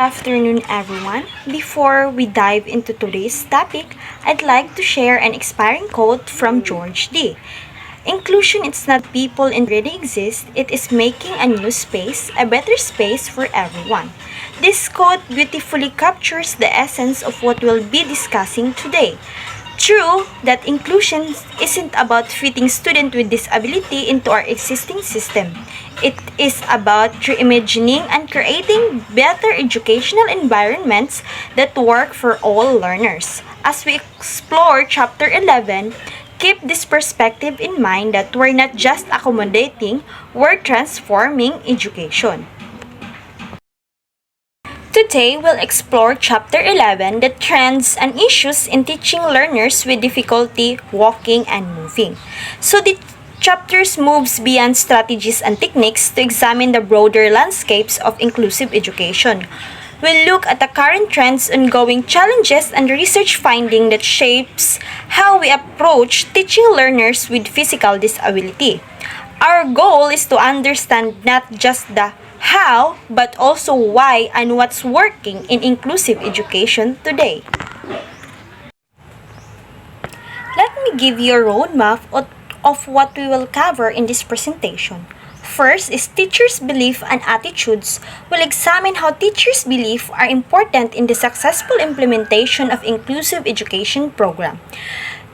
Afternoon, everyone. Before we dive into today's topic, I'd like to share an inspiring quote from George D. Inclusion is not people in already exist, it is making a new space, a better space for everyone. This quote beautifully captures the essence of what we'll be discussing today. True that inclusion isn't about fitting students with disability into our existing system. It is about reimagining and creating better educational environments that work for all learners. As we explore Chapter 11, keep this perspective in mind that we're not just accommodating, we're transforming education. Today, we'll explore Chapter 11, the trends and issues in teaching learners with difficulty walking and moving. So, the chapters moves beyond strategies and techniques to examine the broader landscapes of inclusive education. We'll look at the current trends, ongoing challenges, and research finding that shapes how we approach teaching learners with physical disability. Our goal is to understand not just the how, but also why and what's working in inclusive education today. Let me give you a roadmap of what we will cover in this presentation. First is teachers' belief and attitudes. We'll examine how teachers' beliefs are important in the successful implementation of inclusive education program.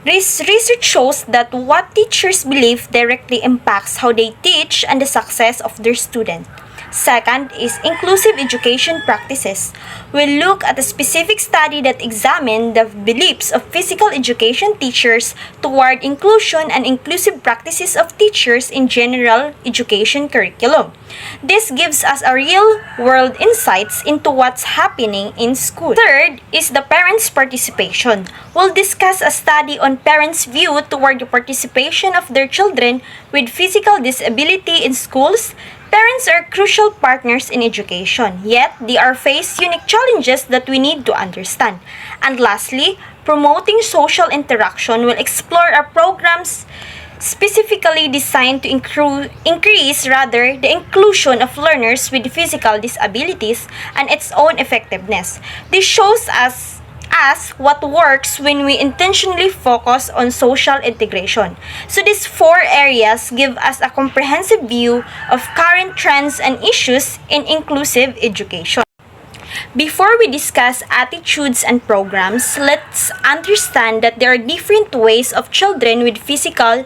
This research shows that what teachers believe directly impacts how they teach and the success of their students. Second is inclusive education practices. We'll look at a specific study that examined the beliefs of physical education teachers toward inclusion and inclusive practices of teachers in general education curriculum. This gives us a real-world insights into what's happening in school. Third is the parents' participation. We'll discuss a study on parents' view toward the participation of their children with physical disability in schools. Parents are crucial partners in education, yet they are faced unique challenges that we need to understand. And lastly, promoting social interaction will explore our programs specifically designed to increase the inclusion of learners with physical disabilities and its own effectiveness. This shows us what works when we intentionally focus on social integration. So these four areas give us a comprehensive view of current trends and issues in inclusive education. Before we discuss attitudes and programs, let's understand that there are different ways of children with physical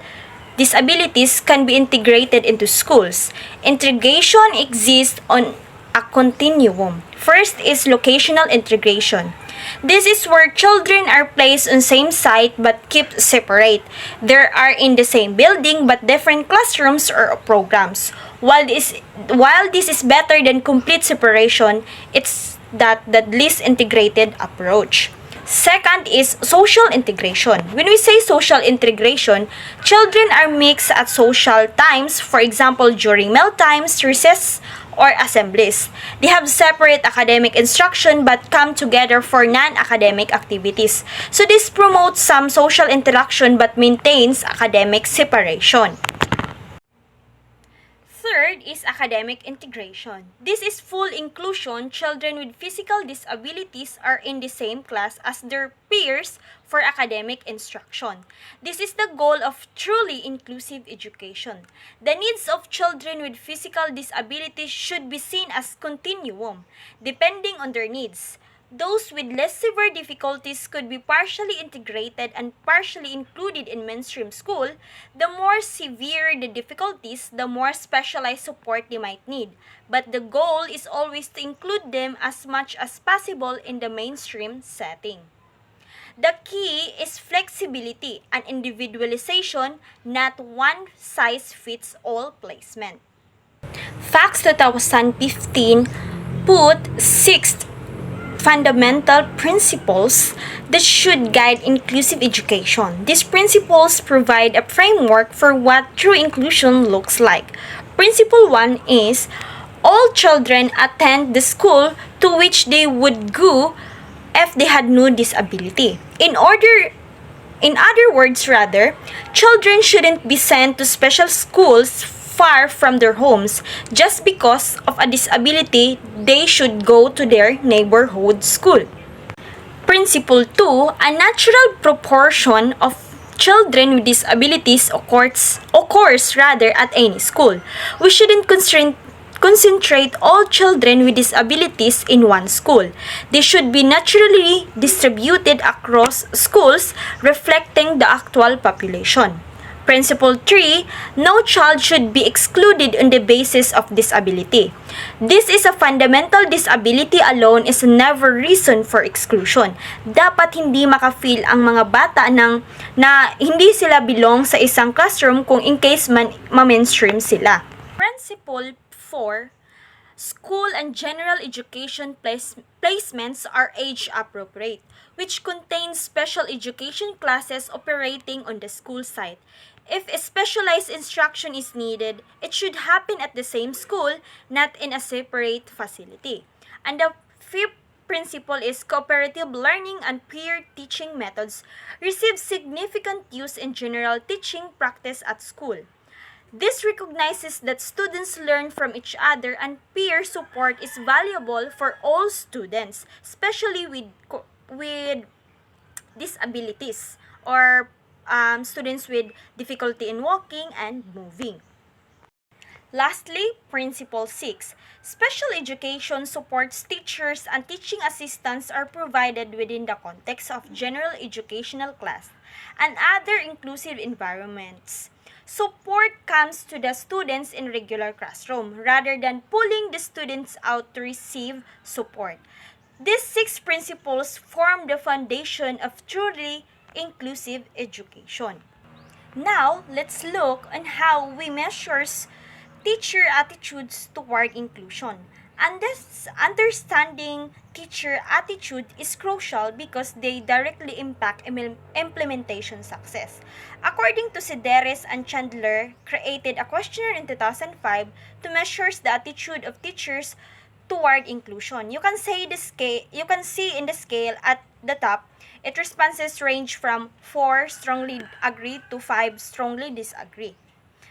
disabilities can be integrated into schools. Integration exists on a continuum. First is locational integration. This is where children are placed on same site but kept separate. They are in the same building but different classrooms or programs. While this is better than complete separation, it's the least integrated approach. Second is social integration. When we say social integration, children are mixed at social times, for example, during meal times, recess, or assemblies. They have separate academic instruction but come together for non-academic activities. So this promotes some social interaction but maintains academic separation. Third is academic integration. This is full inclusion. Children with physical disabilities are in the same class as their peers for academic instruction. This is the goal of truly inclusive education. The needs of children with physical disabilities should be seen as continuum, depending on their needs. Those with less severe difficulties could be partially integrated and partially included in mainstream school. The more severe the difficulties, the more specialized support they might need. But the goal is always to include them as much as possible in the mainstream setting. The key is flexibility and individualization, not one-size-fits-all placement. Facts 2015 put sixth fundamental principles that should guide inclusive education. These principles provide a framework for what true inclusion looks like. Principle 1 is all children attend the school to which they would go if they had no disability. In other words, children shouldn't be sent to special schools far from their homes just because of a disability, they should go to their neighborhood school. Principle 2, a natural proportion of children with disabilities occurs rather at any school. We shouldn't concentrate all children with disabilities in one school. They should be naturally distributed across schools reflecting the actual population. Principle 3, no child should be excluded on the basis of disability. This is a fundamental disability alone is never reason for exclusion. Dapat hindi maka-feel ang mga bata na hindi sila belong sa isang classroom kung in case ma-mainstream sila. Principle 4, school and general education placements are age appropriate, which contains special education classes operating on the school site. If a specialized instruction is needed, it should happen at the same school, not in a separate facility. And the fifth principle is cooperative learning and peer teaching methods receive significant use in general teaching practice at school. This recognizes that students learn from each other and peer support is valuable for all students, especially with disabilities or students with difficulty in walking and moving. Lastly, Principle 6. Special education supports teachers and teaching assistants are provided within the context of general educational class and other inclusive environments. Support comes to the students in regular classroom rather than pulling the students out to receive support. These 6 principles form the foundation of truly inclusive education. Now, let's look on how we measure teacher attitudes toward inclusion. And this understanding teacher attitude is crucial because they directly impact implementation success. According to Sideres and Chandler, created a questionnaire in 2005 to measure the attitude of teachers toward inclusion. You can see in the scale at the top, its responses range from 4 strongly agree to 5 strongly disagree.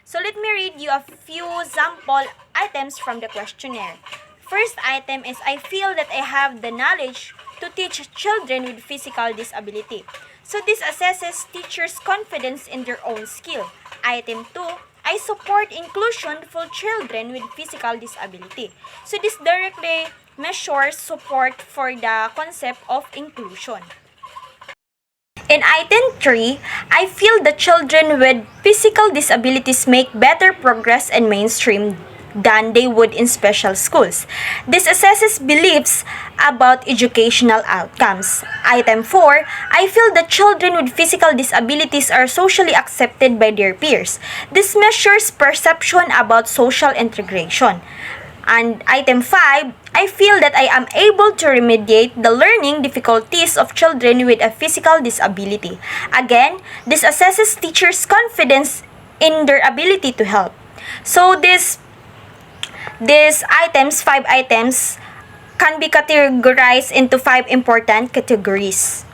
So let me read you a few sample items from the questionnaire. First item is, I feel that I have the knowledge to teach children with physical disability. So this assesses teachers' confidence in their own skill. Item 2, I support inclusion for children with physical disability. So this directly measures support for the concept of inclusion. In item 3, I feel that children with physical disabilities make better progress in mainstream than they would in special schools. This assesses beliefs about educational outcomes. Item 4, I feel that children with physical disabilities are socially accepted by their peers. This measures perception about social integration. And item 5, I feel that I am able to remediate the learning difficulties of children with a physical disability. Again, this assesses teachers' confidence in their ability to help. So these 5 items, can be categorized into 5 important categories.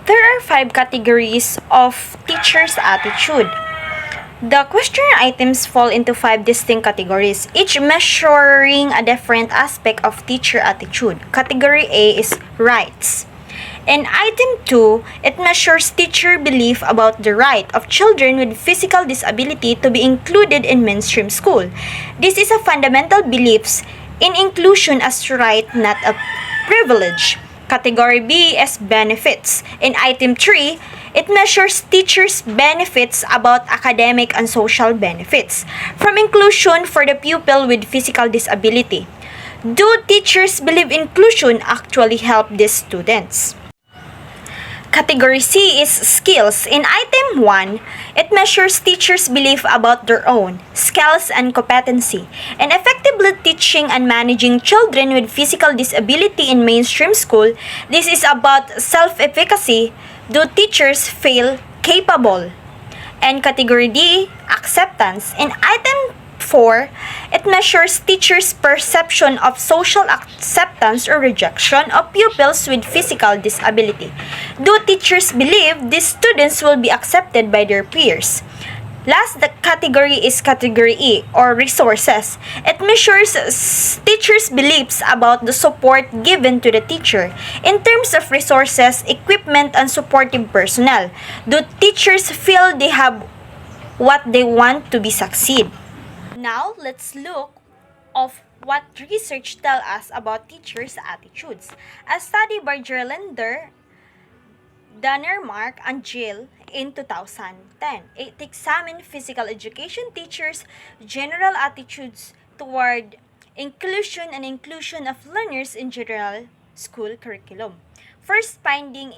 There are 5 categories of teachers' attitude. The questionnaire items fall into 5 distinct categories, each measuring a different aspect of teacher attitude. Category A is rights. In item 2, it measures teacher belief about the right of children with physical disability to be included in mainstream school. This is a fundamental belief in inclusion as right, not a privilege. Category B is benefits. In item 3, it measures teachers' benefits about academic and social benefits from inclusion for the pupil with physical disability. Do teachers believe inclusion actually help these students? Category C is skills. In item 1, it measures teachers' belief about their own skills and competency in effectively teaching and managing children with physical disability in mainstream school. This is about self-efficacy. Do teachers feel capable? And category D, acceptance. In item 4, it measures teachers' perception of social acceptance or rejection of pupils with physical disability. Do teachers believe these students will be accepted by their peers? Last, the category is category E, or resources. It measures teachers' beliefs about the support given to the teacher. In terms of resources, equipment, and supportive personnel, do teachers feel they have what they want to be succeed? Now, let's look of what research tell us about teachers' attitudes. A study by Gerlander, Dannermark, and Jill in 2010. It examined physical education teachers' general attitudes toward inclusion of learners in general school curriculum. First finding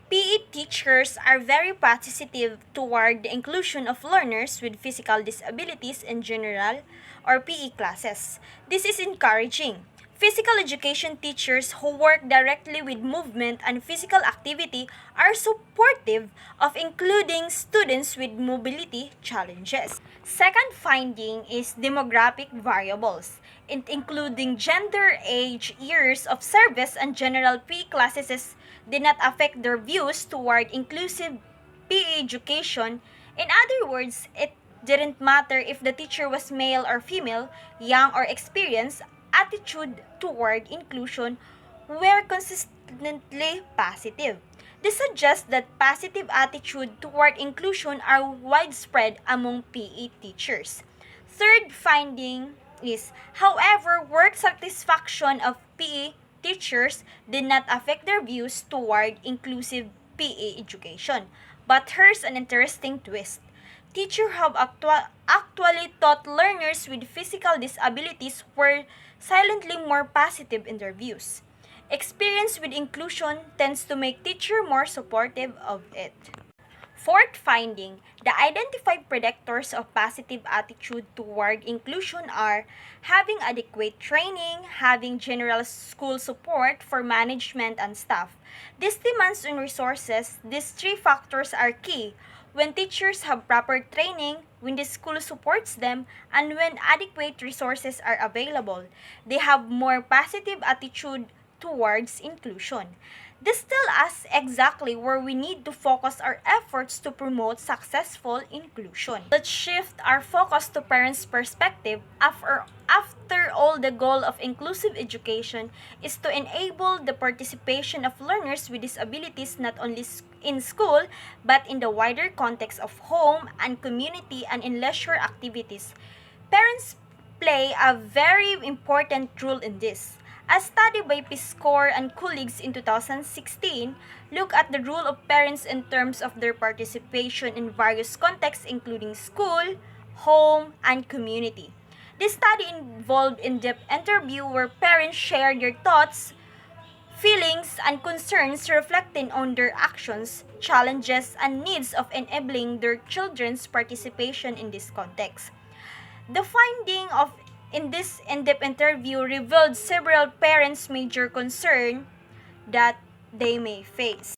PE teachers are very positive toward the inclusion of learners with physical disabilities in general or PE classes. This is encouraging. Physical education teachers who work directly with movement and physical activity are supportive of including students with mobility challenges. Second finding is demographic variables, including gender, age, years of service, and general PE classes did not affect their views toward inclusive PE education. In other words, it didn't matter if the teacher was male or female, young or experienced, attitude toward inclusion were consistently positive. This suggests that positive attitude toward inclusion are widespread among PE teachers. Third finding is, however, work satisfaction of PE teachers did not affect their views toward inclusive PE education. But here's an interesting twist. Teachers have actually taught learners with physical disabilities were silently more positive in their views. Experience with inclusion tends to make teachers more supportive of it. Fourth finding, the identified predictors of positive attitude toward inclusion are having adequate training, having general school support for management and staff. This demands on resources. These three factors are key. When teachers have proper training, when the school supports them, and when adequate resources are available, they have more positive attitude towards inclusion. This tells us exactly where we need to focus our efforts to promote successful inclusion. Let's shift our focus to parents' perspective. After all, the goal of inclusive education is to enable the participation of learners with disabilities not only in school but in the wider context of home and community and in leisure activities. Parents play a very important role in this. A study by Piscor and colleagues in 2016 looked at the role of parents in terms of their participation in various contexts including school, home, and community. This study involved in-depth interview where parents shared their thoughts, feelings, and concerns reflecting on their actions, challenges, and needs of enabling their children's participation in this context. The finding of in this in-depth interview revealed several parents' major concern that they may face.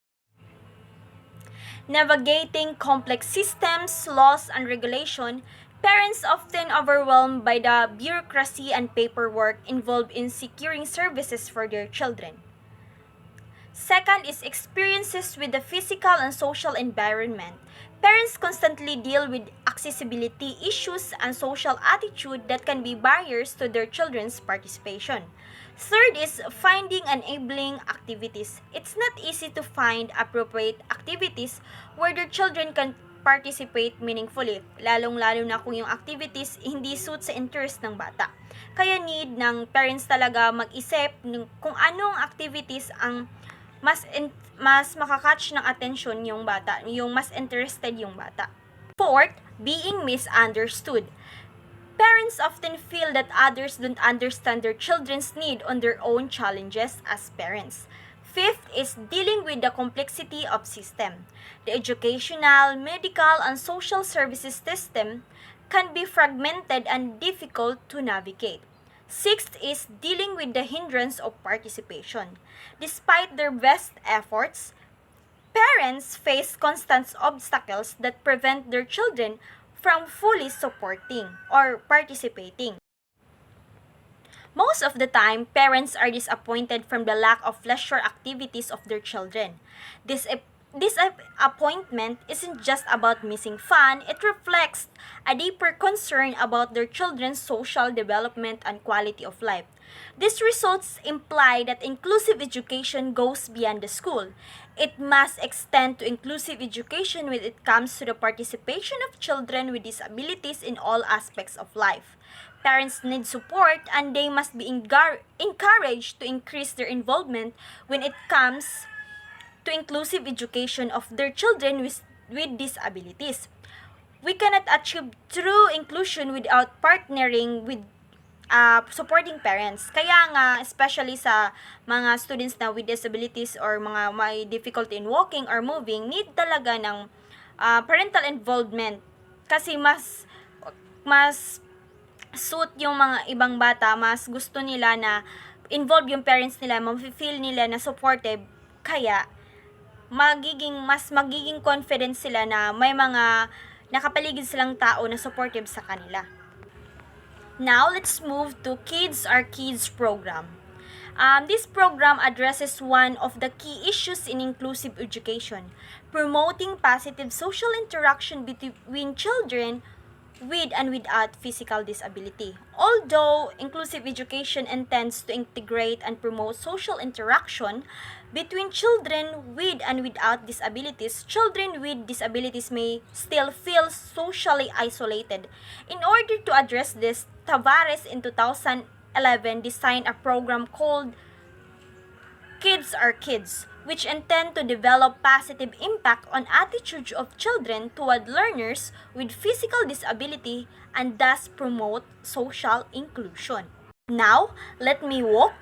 Navigating complex systems, laws, and regulation, parents often overwhelmed by the bureaucracy and paperwork involved in securing services for their children. Second is experiences with the physical and social environment. Parents constantly deal with accessibility issues and social attitude that can be barriers to their children's participation. Third is finding enabling activities. It's not easy to find appropriate activities where their children can participate meaningfully, lalong-lalo na kung yung activities hindi suit sa interest ng bata. Kaya need ng parents talaga mag-isip kung anong activities ang mas makakatch ng atensyon yung bata, yung mas interested yung bata. Fourth, being misunderstood. Parents often feel that others don't understand their children's need on their own challenges as parents. Fifth is dealing with the complexity of system. The educational, medical, and social services system can be fragmented and difficult to navigate. Sixth is dealing with the hindrance of participation. Despite their best efforts, parents face constant obstacles that prevent their children from fully supporting or participating. Most of the time, parents are disappointed from the lack of leisure activities of their children. This disappointment isn't just about missing fun, it reflects a deeper concern about their children's social development and quality of life. These results imply that inclusive education goes beyond the school. It must extend to inclusive education when it comes to the participation of children with disabilities in all aspects of life. Parents need support and they must be encouraged to increase their involvement when it comes to inclusive education of their children with disabilities. We cannot achieve true inclusion without partnering with supporting parents. Kaya nga, especially sa mga students na with disabilities or mga may difficulty in walking or moving, need talaga ng parental involvement. Kasi mas suit yung mga ibang bata, mas gusto nila na involve yung parents nila, ma-feel nila na supportive. Kaya, magiging confident sila na may mga nakapaligid silang tao na supportive sa kanila. Now, let's move to Kids Are Kids program. This program addresses one of the key issues in inclusive education, promoting positive social interaction between children with and without physical disability. Although inclusive education intends to integrate and promote social interaction between children with and without disabilities, children with disabilities may still feel socially isolated. In order to address this, Tavares in 2011 designed a program called Kids Are Kids, which intend to develop positive impact on attitudes of children toward learners with physical disability and thus promote social inclusion. Now, let me walk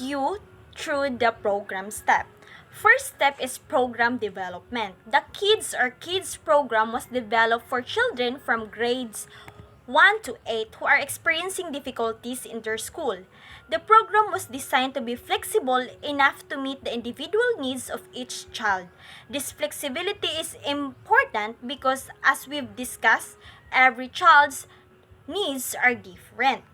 you through the program step. First step is program development. The Kids Are Kids program was developed for children from grades 1 to 8 who are experiencing difficulties in their school. The program was designed to be flexible enough to meet the individual needs of each child. This flexibility is important because, as we've discussed, every child's needs are different.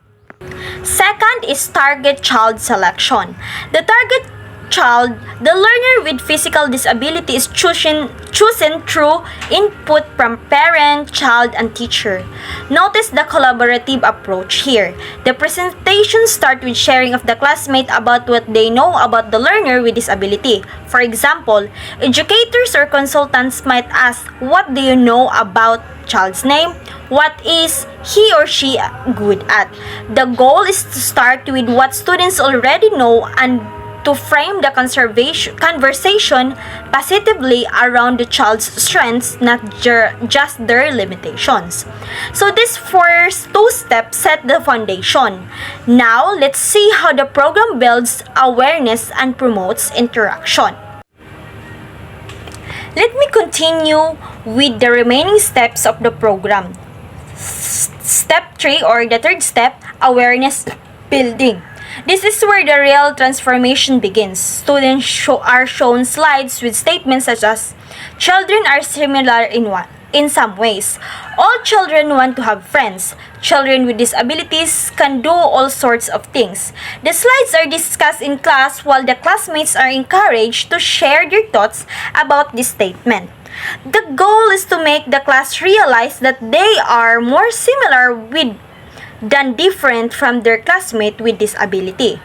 Second is target child selection. The target child, the learner with physical disability is chosen through input from parent, child, and teacher. Notice the collaborative approach here. The presentation starts with sharing of the classmate about what they know about the learner with disability. For example, educators or consultants might ask, "What do you know about child's name? What is he or she good at?" The goal is to start with what students already know and to frame the conversation positively around the child's strengths, not just their limitations. So these first two steps set the foundation. Now, let's see how the program builds awareness and promotes interaction. Let me continue with the remaining steps of the program. Step 3 or the third step, awareness building. This is where the real transformation begins. Students are shown slides with statements such as, "Children are similar in some ways. All children want to have friends. Children with disabilities can do all sorts of things." The slides are discussed in class while the classmates are encouraged to share their thoughts about this statement. The goal is to make the class realize that they are more similar than different from their classmate with disability.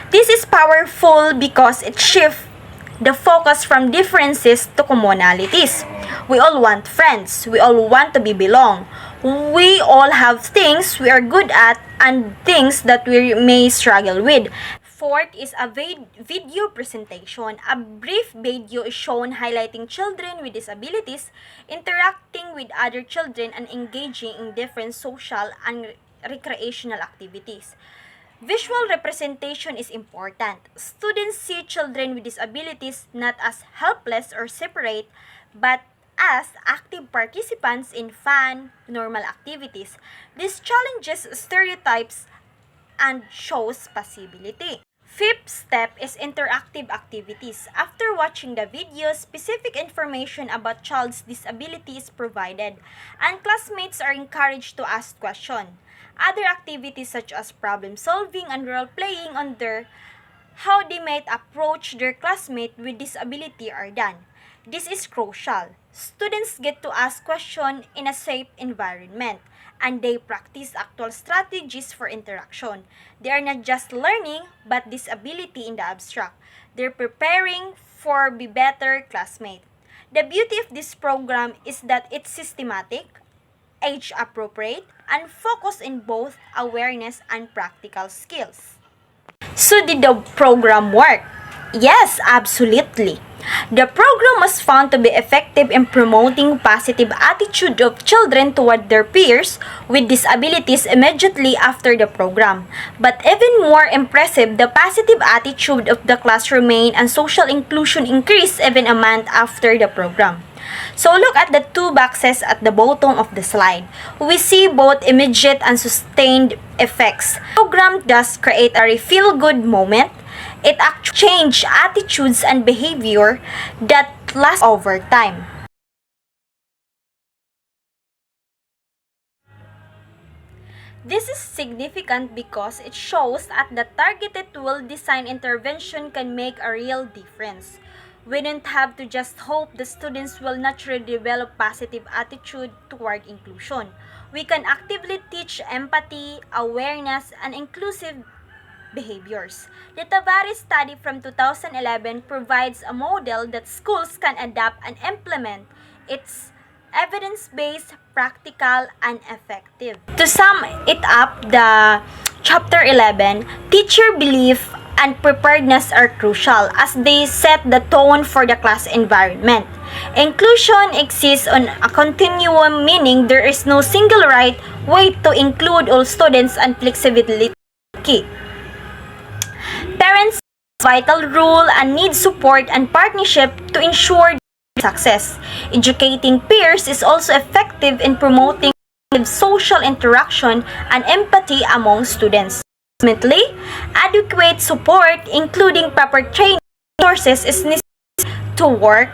This is powerful because it shifts the focus from differences to commonalities. We all want friends. We all want to be belong. We all have things we are good at and things that we may struggle with. Fourth is a video presentation. A brief video is shown highlighting children with disabilities interacting with other children and engaging in different social and recreational activities. Visual representation is important. Students see children with disabilities not as helpless or separate, but as active participants in fun, normal activities. This challenges stereotypes and shows possibility. Fifth step is interactive activities. After watching the video, specific information about child's disability is provided, and classmates are encouraged to ask questions. Other activities such as problem solving and role playing on how they might approach their classmate with disability are done. This is crucial. Students get to ask questions in a safe environment and they practice actual strategies for interaction. They are not just learning but disability in the abstract. They're preparing for be better classmate. The beauty of this program is that it's systematic, age appropriate, and focused in both awareness and practical skills. So did the program work? Yes, absolutely. The program was found to be effective in promoting positive attitude of children toward their peers with disabilities immediately after the program. But even more impressive, the positive attitude of the class remained and social inclusion increased even a month after the program. So look at the two boxes at the bottom of the slide. We see both immediate and sustained effects. The program does create a feel-good moment. It actually changes attitudes and behavior that last over time. This is significant because it shows that the targeted well-designed intervention can make a real difference. We don't have to just hope the students will naturally develop positive attitude toward inclusion. We can actively teach empathy, awareness, and inclusive behaviors. The Tavares study from 2011 provides a model that schools can adapt and implement. It's evidence-based, practical, and effective. To sum it up, the chapter 11, teacher belief and preparedness are crucial as they set the tone for the class environment. Inclusion exists on a continuum, meaning there is no single right way to include all students, and flexibility is key. Parents play a vital role and need support and partnership to ensure success. Educating peers is also effective in promoting social interaction and empathy among students. Ultimately, adequate support, including proper training resources, is necessary to work.